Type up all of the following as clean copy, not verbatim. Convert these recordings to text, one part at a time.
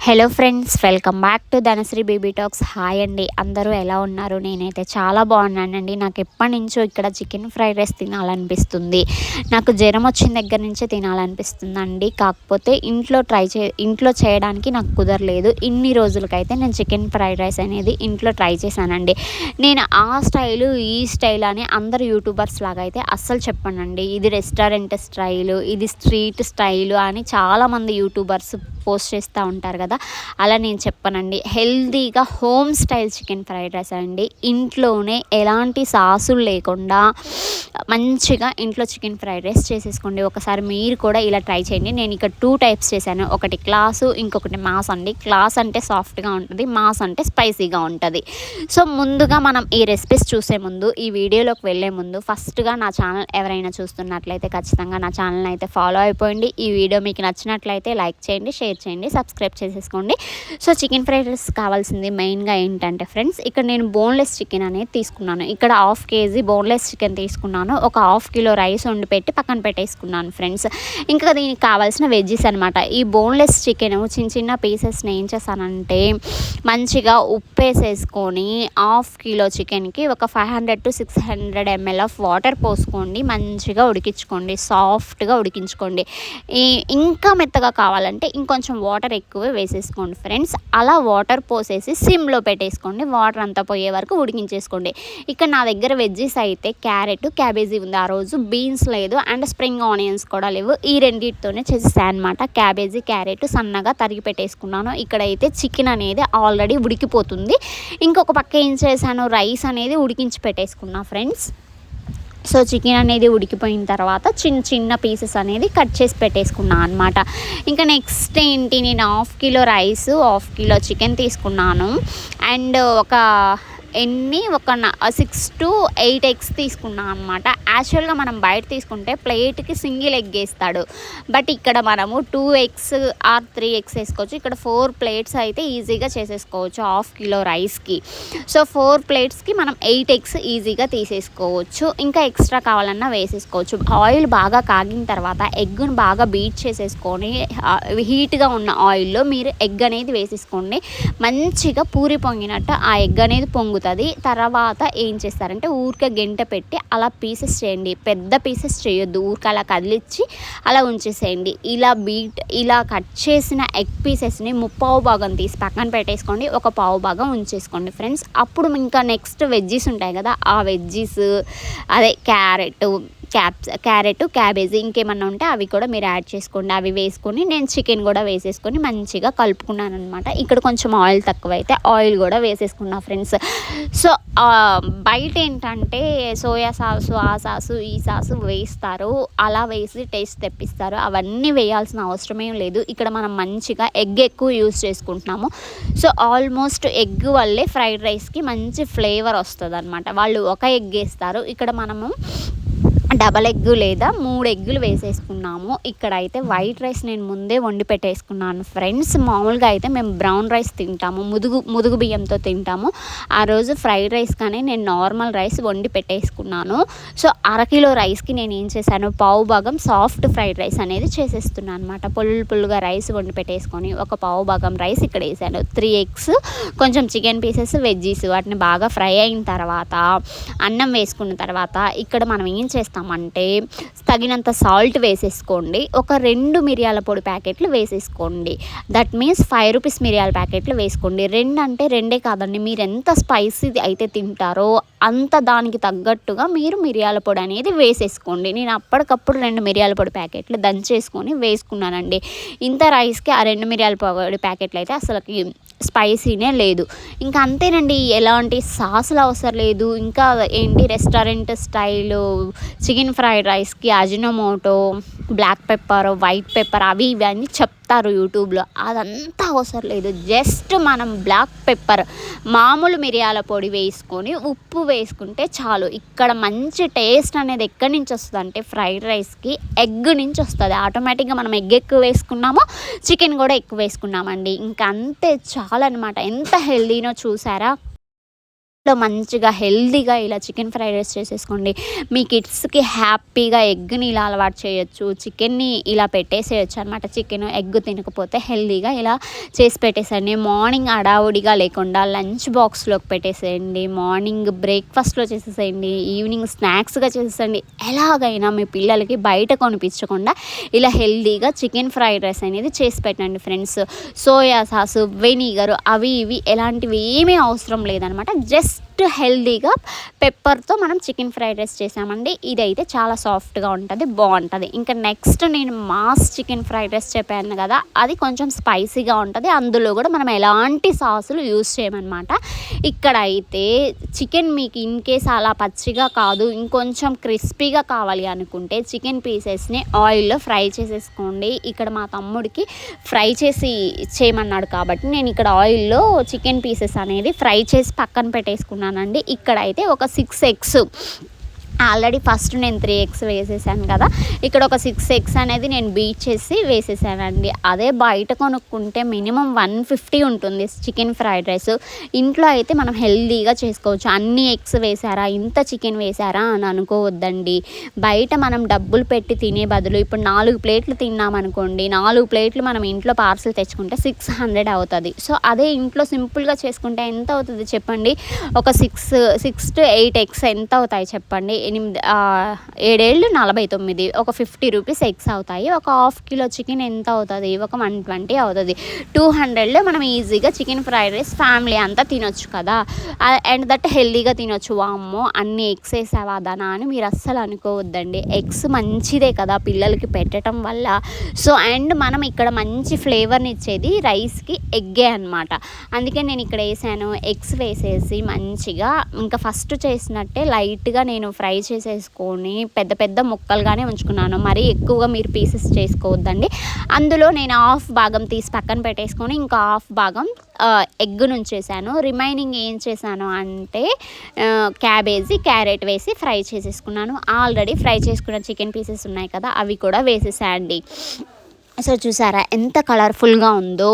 Hello friends, welcome back to Dhanashree baby talks. Hi అండి, అందరూ ఎలా ఉన్నారు? నేనైతే చాలా బాగున్నానండి. నాకు ఎప్పటి నుంచో ఇక్కడ చికెన్ ఫ్రైడ్ రైస్ తినాలనిపిస్తుంది. నాకు జ్వరం వచ్చిన దగ్గర నుంచే తినాలనిపిస్తుందండి. కాకపోతే ఇంట్లో చేయడానికి నాకు కుదరలేదు. ఇన్ని రోజులకైతే నేను చికెన్ ఫ్రైడ్ రైస్ అనేది ఇంట్లో ట్రై చేశానండి. నేను ఆ స్టైలు ఈ స్టైల్ అని అందరు యూట్యూబర్స్ లాగా అయితే అస్సలు చెప్పానండి. ఇది రెస్టారెంట్ స్టైలు, ఇది స్ట్రీట్ స్టైలు అని చాలామంది యూట్యూబర్స్ పోస్ట్ చేస్తూ ఉంటారు కదా. అలా నేను చెప్పానండి. హెల్తీగా home style chicken fried rice అండి. ఇంట్లోనే ఎలాంటి సాసులు లేకుండా మంచిగా ఇంట్లో చికెన్ ఫ్రైడ్ రైస్ చేసేసుకోండి. ఒకసారి మీరు కూడా ఇలా ట్రై చేయండి. నేను ఇక్కడ 2 టైప్స్ చేశాను. ఒకటి క్లాసు, ఇంకొకటి మాస్ అండి. క్లాస్ అంటే సాఫ్ట్గా ఉంటుంది, మాస్ అంటే స్పైసీగా ఉంటుంది. సో ముందుగా మనం ఈ రెసిపీస్ చూసే ముందు, ఈ వీడియోలోకి వెళ్ళే ముందు ఫస్ట్గా నా ఛానల్ ఎవరైనా చూస్తున్నట్లయితే ఖచ్చితంగా నా ఛానల్ని అయితే ఫాలో అయిపోయింది. ఈ వీడియో మీకు నచ్చినట్లయితే లైక్ చేయండి, షేర్ చేయండి, సబ్స్క్రైబ్ చేసేసుకోండి. సో చికెన్ ఫ్రైడ్ రైస్ కావాల్సింది మెయిన్గా ఏంటంటే ఫ్రెండ్స్, ఇక్కడ నేను బోన్లెస్ చికెన్ అనేది తీసుకున్నాను. ఇక్కడ 1/2 కేజీ బోన్లెస్ చికెన్ తీసుకున్నాను. ఒక 1/2 కిలో రైస్ వండి పెట్టి పక్కన పెట్టేసుకున్నాను ఫ్రెండ్స్. ఇంకా దీనికి కావాల్సిన వెజ్జెస్ అనమాట. ఈ బోన్లెస్ చికెన్ చిన్న చిన్న పీసెస్ని ఏం చేశానంటే మంచిగా ఉప్పు వేసేసుకొని 1/2 కిలో చికెన్కి ఒక 500 to 600 ml ఆఫ్ వాటర్ పోసుకోండి. మంచిగా ఉడికించుకోండి, సాఫ్ట్గా ఉడికించుకోండి. ఇంకా మెత్తగా కావాలంటే ఇంకొంచెం వాటర్ ఎక్కువ వేసేసుకోండి ఫ్రెండ్స్. అలా వాటర్ పోసేసి సిమ్లో పెట్టేసుకోండి. వాటర్ అంతా పోయే వరకు ఉడికించేసుకోండి. ఇక్కడ నా దగ్గర వెజ్జెస్ అయితే క్యారెట్, క్యాబేజీ ఉంది. ఆ రోజు బీన్స్ లేదు అండ్ స్ప్రింగ్ ఆనియన్స్ కూడా లేవు. ఈ రెండింటితోనే చేసేసాను అనమాట. క్యాబేజీ, క్యారెట్ సన్నగా తరిగి పెట్టేసుకున్నాను. ఇక్కడైతే చికెన్ అనేది ఆల్రెడీ ఉడికిపోతుంది. ఇంకొక పక్క ఏం చేశాను, రైస్ అనేది ఉడికించి పెట్టేసుకున్నా ఫ్రెండ్స్. సో చికెన్ అనేది ఉడికిపోయిన తర్వాత చిన్న చిన్న పీసెస్ అనేది కట్ చేసి పెట్టేసుకున్నాను అనమాట. ఇంకా నెక్స్ట్ ఏంటి, నేను 1/2 కిలో రైస్, 1/2 కిలో చికెన్ తీసుకున్నాను. అండ్ ఒక 6 to 8 ఎగ్స్ తీసుకున్నాను అనమాట. యాక్చువల్గా మనం బయట తీసుకుంటే ప్లేట్కి సింగిల్ ఎగ్ వేస్తాడు, బట్ ఇక్కడ మనము 2 ఎగ్స్ ఆర్ 3 ఎగ్స్ వేసుకోవచ్చు. ఇక్కడ 4 ప్లేట్స్ అయితే ఈజీగా చేసేసుకోవచ్చు 1/2 కిలో రైస్కి. సో 4 ప్లేట్స్కి మనం 8 ఎగ్స్ ఈజీగా తీసేసుకోవచ్చు. ఇంకా ఎక్స్ట్రా కావాలన్నా వేసేసుకోవచ్చు. ఆయిల్ బాగా కాగిన తర్వాత ఎగ్గును బాగా బీట్ చేసేసుకొని హీట్గా ఉన్న ఆయిల్లో మీరు ఎగ్ అనేది వేసేసుకోండి. మంచిగా పూరి పొంగినట్టు ఆ ఎగ్ అనేది పొంగుతుంది. తర్వాత ఏం చేస్తారంటే ఊరికే గెంట పెట్టి అలా పీసెస్ చేయండి. పెద్ద పీసెస్ చేయొద్దు, ఊరికే అలా కదిలిచ్చి అలా ఉంచేసేయండి. ఇలా కట్ చేసిన ఎగ్ పీసెస్ని 3/4 భాగం తీసి పక్కన పెట్టేసుకోండి. ఒక 1/4 భాగం ఉంచేసుకోండి ఫ్రెండ్స్. అప్పుడు ఇంకా నెక్స్ట్ వెజ్జీస్ ఉంటాయి కదా, ఆ వెజ్జీస్ అదే క్యారెట్, క్యాబేజీ ఇంకేమన్నా ఉంటే అవి కూడా మీరు యాడ్ చేసుకోండి. అవి వేసుకొని నేను చికెన్ కూడా వేసేసుకొని మంచిగా కలుపుకున్నాను అనమాట. ఇక్కడ కొంచెం ఆయిల్ తక్కువైతే ఆయిల్ కూడా వేసేసుకున్నా ఫ్రెండ్స్. సో బయట ఏంటంటే సోయా సాసు, ఆ సాసు, ఈ సాసు వేస్తారు. అలా వేసి టేస్ట్ తెప్పిస్తారు. అవన్నీ వేయాల్సిన అవసరమేం లేదు. ఇక్కడ మనం మంచిగా ఎగ్ ఎక్కువ యూస్ చేసుకుంటున్నాము. సో ఆల్మోస్ట్ ఎగ్ వల్లే ఫ్రైడ్ రైస్కి మంచి ఫ్లేవర్ వస్తుంది అనమాట. వాళ్ళు ఒక ఎగ్ వేస్తారు, ఇక్కడ మనము డబల్ ఎగ్ లేదా 3 ఎగ్గులు వేసేసుకున్నాము. ఇక్కడైతే వైట్ రైస్ నేను ముందే వండి పెట్టేసుకున్నాను ఫ్రెండ్స్. మామూలుగా అయితే మేము బ్రౌన్ రైస్ తింటాము, ముదుగు బియ్యంతో తింటాము. ఆ రోజు ఫ్రైడ్ రైస్ కానీ నేను నార్మల్ రైస్ వండి పెట్టేసుకున్నాను. సో 1/2 కిలో రైస్కి నేను ఏం చేశాను, 1/4 భాగం సాఫ్ట్ ఫ్రైడ్ రైస్ అనేది చేసేస్తున్నాను అనమాట. పుల్లుగా రైస్ వండి పెట్టేసుకొని ఒక 1/4 భాగం రైస్ ఇక్కడ వేసాను. 3 ఎగ్స్, కొంచెం చికెన్ పీసెస్, వెజ్జీస్ వాటిని బాగా ఫ్రై అయిన తర్వాత అన్నం వేసుకున్న తర్వాత ఇక్కడ మనం ఏం చేస్తాం అంటే తగినంత సాల్ట్ వేసేసుకోండి. ఒక 2 మిరియాల పొడి ప్యాకెట్లు వేసేసుకోండి. దట్ మీన్స్ 5 రూపీస్ మిరియాల ప్యాకెట్లు వేసుకోండి. 2 అంటే 2 కాదండి, మీరు ఎంత స్పైసీ అయితే తింటారో అంత దానికి తగ్గట్టుగా మీరు మిరియాల పొడి అనేది వేసేసుకోండి. నేను అప్పటికప్పుడు 2 మిరియాల పొడి ప్యాకెట్లు దంచేసుకొని వేసుకున్నానండి. ఇంత రైస్కి ఆ 2 మిరియాల పొడి ప్యాకెట్లు అయితే అసలుకి స్పైసీనే లేదు. ఇంకా అంతేనండి, ఎలాంటి సాసులు అవసరం లేదు. ఇంకా ఏంటి, రెస్టారెంట్ స్టైలు చికెన్ ఫ్రైడ్ రైస్కి Ajinomoto, black pepper, white pepper అవి ఇవన్నీ చెప్తారు యూట్యూబ్లో. అదంతా అవసరం లేదు. జస్ట్ మనం బ్లాక్ పెప్పర్, మామూలు మిరియాల పొడి వేసుకొని ఉప్పు వేసుకుంటే చాలు. ఇక్కడ మంచి టేస్ట్ అనేది ఎక్కడి నుంచి వస్తుంది అంటే ఫ్రైడ్ రైస్కి ఎగ్ నుంచి వస్తుంది. ఆటోమేటిక్గా మనం ఎగ్ ఎక్కువ వేసుకున్నామో చికెన్ కూడా ఎక్కువ వేసుకున్నామండి. ఇంకా అంతే చాలు అనమాట. ఎంత హెల్దీనో చూసారా. మంచిగా హెల్తీగా ఇలా చికెన్ ఫ్రైడ్ రైస్ చేసేసుకోండి. మీ కిడ్స్కి హ్యాపీగా ఎగ్ని ఇలా అలవాటు చేయొచ్చు, చికెన్ని ఇలా పెట్టేసేయచ్చు అనమాట. చికెన్ ఎగ్ తినకపోతే హెల్తీగా ఇలా చేసి పెట్టేసేయండి. మార్నింగ్ అడావుడిగా లేకుండా లంచ్ బాక్స్లోకి పెట్టేసేయండి, మార్నింగ్ బ్రేక్ఫాస్ట్లో చేసేసేయండి, ఈవినింగ్ స్నాక్స్గా చేసేసేయండి. ఎలాగైనా మీ పిల్లలకి బయట కొనిపించకుండా ఇలా హెల్తీగా చికెన్ ఫ్రైడ్ రైస్ అనేది చేసి పెట్టండి ఫ్రెండ్స్. సోయా సాసు, వెనిగర్ అవి ఇవి ఎలాంటివి ఏమీ అవసరం లేదనమాట. జస్ట్ హెల్తీగా పెప్పర్తో మనం చికెన్ ఫ్రైడ్ రైస్ చేసామండి. ఇదైతే చాలా సాఫ్ట్గా ఉంటుంది, బాగుంటుంది. ఇంకా నెక్స్ట్ నేను మాస్ చికెన్ ఫ్రైడ్ రైస్ చెప్పాను కదా, అది కొంచెం స్పైసీగా ఉంటుంది. అందులో కూడా మనం ఎలాంటి సాసులు యూస్ చేయమన్నమాట. ఇక్కడ అయితే చికెన్ మీకు ఇన్ కేస్ అలా పచ్చిగా కాదు, ఇంకొంచెం క్రిస్పీగా కావాలి అనుకుంటే చికెన్ పీసెస్ని ఆయిల్లో ఫ్రై చేసేసుకోండి. ఇక్కడ మా తమ్ముడికి ఫ్రై చేసి చేయమన్నాడు కాబట్టి నేను ఇక్కడ ఆయిల్లో చికెన్ పీసెస్ అనేది ఫ్రై చేసి పక్కన పెట్టేసుకున్నానండి. ఇక్కడ అయితే ఒక 6 ఎగ్స్, ఆల్రెడీ ఫస్ట్ నేను 3 ఎగ్స్ వేసేసాను కదా, ఇక్కడ ఒక 6 ఎగ్స్ అనేది నేను బీట్ చేసి వేసేసానండి. అదే బయట కొనుక్కుంటే మినిమం 150 ఉంటుంది చికెన్ ఫ్రైడ్ రైస్. ఇంట్లో అయితే మనం హెల్తీగా చేసుకోవచ్చు. అన్ని ఎగ్స్ వేసారా, ఇంత చికెన్ వేసారా అని అనుకోవద్దండి. బయట మనం డబ్బులు పెట్టి తినే బదులు ఇప్పుడు 4 ప్లేట్లు తిన్నామనుకోండి, 4 ప్లేట్లు మనం ఇంట్లో పార్సల్ తెచ్చుకుంటే 600 అవుతుంది. సో అదే ఇంట్లో సింపుల్గా చేసుకుంటే ఎంత అవుతుంది చెప్పండి? ఒక 6 to 8 ఎగ్స్ ఎంత అవుతాయి చెప్పండి? 7 49, ఒక 50 రూపీస్ ఎగ్స్ అవుతాయి. ఒక హాఫ్ కిలో చికెన్ ఎంత అవుతుంది? ఒక 120 అవుతుంది. 200లో మనం ఈజీగా చికెన్ ఫ్రైడ్ రైస్ ఫ్యామిలీ అంతా తినొచ్చు కదా. అండ్ దట్ హెల్తీగా తినొచ్చు. వామ్మో అన్ని ఎగ్స్ వేసావా దానా అని మీరు అస్సలు అనుకోవద్దండి. ఎగ్స్ మంచిదే కదా పిల్లలకి పెట్టడం వల్ల. సో అండ్ మనం ఇక్కడ మంచి ఫ్లేవర్ని ఇచ్చేది రైస్కి ఎగ్గే అనమాట. అందుకే నేను ఇక్కడ వేసాను. ఎగ్స్ వేసేసి మంచిగా ఇంకా ఫస్ట్ చేసినట్టే లైట్గా నేను ఫ్రై చేసేసుకొని పెద్ద పెద్ద ముక్కలుగానే ఉంచుకున్నాను. మరీ ఎక్కువగా మీరు పీసెస్ చేసుకోవద్దండి. అందులో నేను హాఫ్ భాగం తీసి పక్కన పెట్టేసుకొని ఇంకా హాఫ్ భాగం ఎగ్ నుంచేసాను. రిమైనింగ్ ఏం చేశాను అంటే క్యాబేజీ, క్యారెట్ వేసి ఫ్రై చేసేసుకున్నాను. ఆల్రెడీ ఫ్రై చేసుకున్న చికెన్ పీసెస్ ఉన్నాయి కదా, అవి కూడా వేసేసాయండి. సో చూసారా ఎంత కలర్ఫుల్గా ఉందో.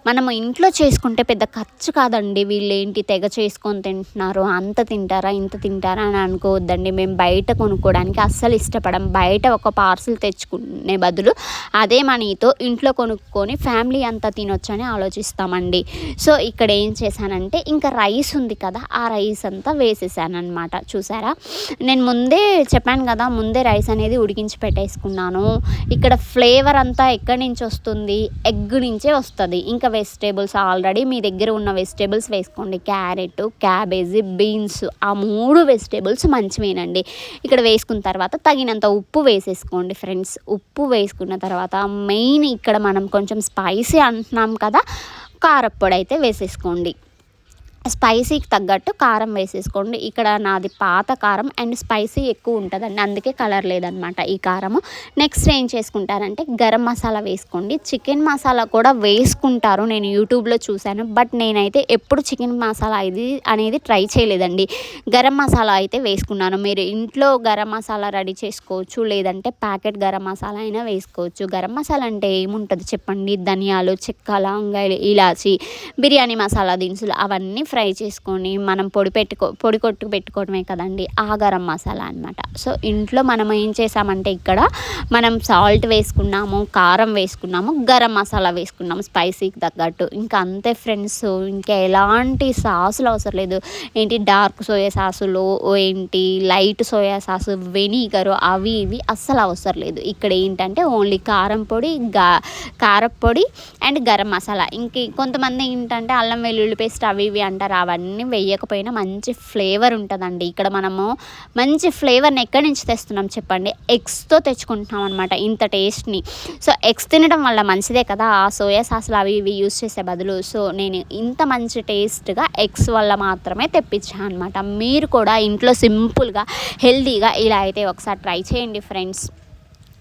మనము ఇంట్లో చేసుకుంటే పెద్ద ఖర్చు కాదండి. వీళ్ళు ఏంటి తెగ చేసుకొని తింటున్నారు, అంత తింటారా ఇంత తింటారా అని అనుకోవద్దండి. మేము బయట కొనుక్కోవడానికి అస్సలు ఇష్టపడం. బయట ఒక పార్సిల్ తెచ్చుకునే బదులు అదే మనీతో ఇంట్లో కొనుక్కొని ఫ్యామిలీ అంతా తినొచ్చని ఆలోచిస్తామండి. సో ఇక్కడ ఏం చేశానంటే ఇంకా రైస్ ఉంది కదా, ఆ రైస్ అంతా వేసేసాను అనమాట. చూసారా నేను ముందే చెప్పాను కదా, ముందే రైస్ అనేది ఉడికించి పెట్టేసుకున్నాను. ఇక్కడ ఫ్లేవర్ అంతా ఎక్కడి నుంచి వస్తుంది? ఎగ్ నుంచే వస్తుంది. ఇంకా వెజిటేబుల్స్ ఆల్రెడీ మీ దగ్గర ఉన్న వెజిటేబుల్స్ వేసుకోండి. క్యారెట్, క్యాబేజీ, బీన్స్, ఆ 3 వెజిటేబుల్స్ మంచివేనండి. ఇక్కడ వేసుకున్న తర్వాత తగినంత ఉప్పు వేసేసుకోండి ఫ్రెండ్స్. ఉప్పు వేసుకున్న తర్వాత మెయిన్ ఇక్కడ మనం కొంచెం స్పైసీ అంటున్నాం కదా, కారప్పొడి అయితే వేసేసుకోండి. స్పైసీకి తగ్గట్టు కారం వేసేసుకోండి. ఇక్కడ నాది పాత కారం అండ్ స్పైసీ ఎక్కువ ఉంటుందండి, అందుకే కలర్ లేదనమాట ఈ కారము. నెక్స్ట్ ఏం చేసుకుంటారంటే గరం మసాలా వేసుకోండి. చికెన్ మసాలా కూడా వేసుకుంటారు, నేను యూట్యూబ్లో చూశాను. బట్ నేనైతే ఎప్పుడు చికెన్ మసాలా అనేది ట్రై చేయలేదండి. గరం మసాలా అయితే వేసుకున్నాను. మీరు ఇంట్లో గరం మసాలా రెడీ చేసుకోవచ్చు, లేదంటే ప్యాకెట్ గరం మసాలా అయినా వేసుకోవచ్చు. గరం మసాలా అంటే ఏముంటుంది చెప్పండి? ధనియాలు, చెక్క, లవంగాయలు, ఇలాచి, బిర్యానీ మసాలా దినుసులు అవన్నీ ఫ్రై చేసుకొని మనం పొడి కొట్టు పెట్టుకోవడమే కదండి, ఆ గరం మసాలా అనమాట. సో ఇంట్లో మనం ఏం చేసామంటే ఇక్కడ మనం సాల్ట్ వేసుకున్నాము, కారం వేసుకున్నాము, గరం మసాలా వేసుకున్నాము స్పైసీకి తగ్గట్టు. ఇంకా అంతే ఫ్రెండ్స్. ఇంకా ఎలాంటి సాసులు అవసరం లేదు. ఏంటి డార్క్ సోయా సాసులు, ఏంటి లైట్ సోయా సాసు, వెనిగరు అవి ఇవి అస్సలు అవసరం లేదు. ఇక్కడ ఏంటంటే ఓన్లీ కారం పొడి, కారపొడి అండ్ గరం మసాలా. ఇంక కొంతమంది ఏంటంటే అల్లం వెల్లుల్లి పేస్ట్ అవి ఇవి అంటారు, అవన్నీ వేయకపోయినా మంచి ఫ్లేవర్ ఉంటుందండి. ఇక్కడ మనము మంచి ఫ్లేవర్ని ఎక్కడి నుంచి తెస్తున్నాం చెప్పండి? ఎగ్స్తో తెచ్చుకుంటున్నాం అనమాట ఇంత టేస్ట్ని. సో ఎగ్స్ తినడం వల్ల మంచిదే కదా, ఆ సోయా సాసులు అవి ఇవి యూస్ చేసే బదులు. సో నేను ఇంత మంచి టేస్ట్గా ఎగ్స్ వల్ల మాత్రమే తెప్పించాను అనమాట. మీరు కూడా ఇంట్లో సింపుల్గా హెల్తీగా ఇలా అయితే ఒకసారి ట్రై చేయండి ఫ్రెండ్స్.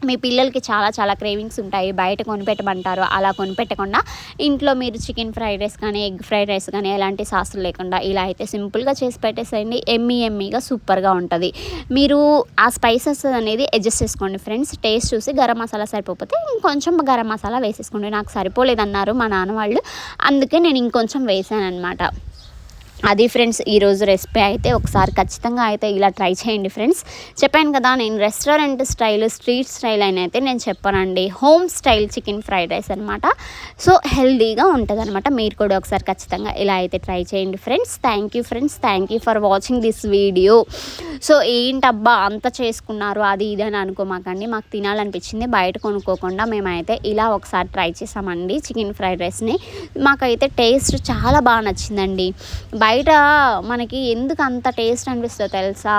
మీ పిల్లలకి చాలా చాలా క్రేవింగ్స్ ఉంటాయి, బయట కొనిపెట్టమంటారు. అలా కొనిపెట్టకుండా ఇంట్లో మీరు చికెన్ ఫ్రైడ్ రైస్ కానీ ఎగ్ ఫ్రైడ్ రైస్ కానీ ఎలాంటి సాసులు లేకుండా ఇలా అయితే సింపుల్గా చేసి పెట్టేసేయండి. ఎమ్మీగా సూపర్గా ఉంటుంది. మీరు ఆ స్పైసెస్ అనేది అడ్జస్ట్ చేసుకోండి ఫ్రెండ్స్. టేస్ట్ చూసి గరం మసాలా సరిపోతే ఇంకొంచెం గరం మసాలా వేసేసుకోండి. నాకు సరిపోలేదన్నారు మా నాన్న వాళ్ళు, అందుకే నేను ఇంకొంచెం వేసాను అనమాట. అది ఫ్రెండ్స్ ఈరోజు రెసిపీ అయితే ఒకసారి ఖచ్చితంగా అయితే ఇలా ట్రై చేయండి ఫ్రెండ్స్. చెప్పాను కదా నేను రెస్టారెంట్ స్టైల్ స్ట్రీట్ స్టైల్ అని అయితే నేను చెప్పానండి, home style chicken fried rice అనమాట. సో హెల్దీగా ఉంటుంది అనమాట. మీరు కూడా ఒకసారి ఖచ్చితంగా ఇలా అయితే ట్రై చేయండి friends. Thank you friends, thank you for watching this video. So ఏంటబ్బా అంత చేసుకున్నారు అది ఇది అని అనుకోమాకండి, మాకు తినాలనిపించింది బయట కొనుక్కోకుండా మేమైతే ఇలా ఒకసారి ట్రై చేసామండి చికెన్ ఫ్రైడ్ రైస్ని. మాకైతే టేస్ట్ చాలా బాగా నచ్చిందండి. బయట మనకి ఎందుకు అంత టేస్ట్ అనిపిస్తుందో తెలుసా,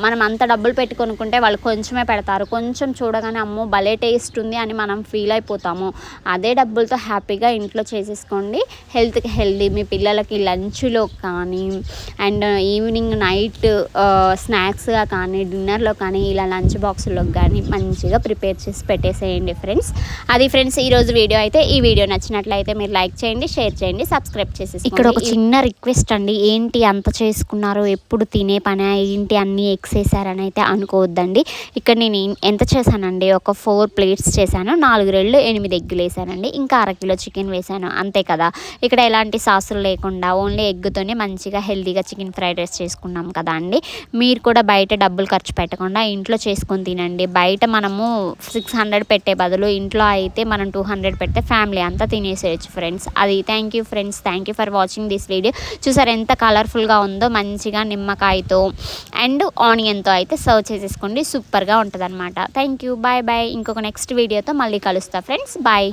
మనం అంత డబ్బులు పెట్టి కొనుక్కుంటే వాళ్ళు కొంచెమే పెడతారు, కొంచెం చూడగానే అమ్మో భలే టేస్ట్ ఉంది అని మనం ఫీల్ అయిపోతాము. అదే డబ్బులతో హ్యాపీగా ఇంట్లో చేసేసుకోండి, హెల్త్కి హెల్దీ. మీ పిల్లలకి లంచ్లో కానీ అండ్ ఈవినింగ్ నైట్ స్నాక్స్గా కానీ డిన్నర్లో కానీ ఇలా లంచ్ బాక్స్లో కానీ మంచిగా ప్రిపేర్ చేసి పెట్టేసేయండి ఫ్రెండ్స్. అది ఫ్రెండ్స్ ఈరోజు వీడియో అయితే. ఈ వీడియో నచ్చినట్లయితే మీరు లైక్ చేయండి, షేర్ చేయండి, సబ్స్క్రైబ్ చేసేసి. ఇక్కడ ఒక చిన్న రిక్వెస్ట్ అండి, ఏంటి అంత చేసుకున్నారు, ఎప్పుడు తినే పని ఏంటి అన్నీ ఎక్సేసారని అయితే అనుకోవద్దండి. ఇక్కడ నేను ఎంత చేశానండి, ఒక 4 ప్లేట్స్ చేశాను, 4 రెళ్ళు 8 ఎగ్గులు వేసానండి, ఇంకా 1/2 కిలో చికెన్ వేసాను, అంతే కదా. ఇక్కడ ఎలాంటి సాసులు లేకుండా ఓన్లీ ఎగ్గుతోనే మంచిగా హెల్తీగా చికెన్ ఫ్రైడ్ రైస్ చేసుకున్నాం కదా అండి. మీరు కూడా బయట డబ్బులు ఖర్చు పెట్టకుండా ఇంట్లో చేసుకొని తినండి. బయట మనము 600 పెట్టే బదులు ఇంట్లో అయితే మనం 200 పెడితే ఫ్యామిలీ అంతా తినేసేయచ్చు ఫ్రెండ్స్. అది thank you friends, thank you for watching this video. చూసారు ఎంత కలర్ఫుల్గా ఉందో, మంచిగా నిమ్మకాయతో అండ్ ఆనియన్తో అయితే సర్వ్ చేసేసుకోండి, సూపర్గా ఉంటుంది అనమాట. Thank you, bye bye. ఇంకొక నెక్స్ట్ వీడియోతో మళ్ళీ కలుస్తా ఫ్రెండ్స్, బాయ్.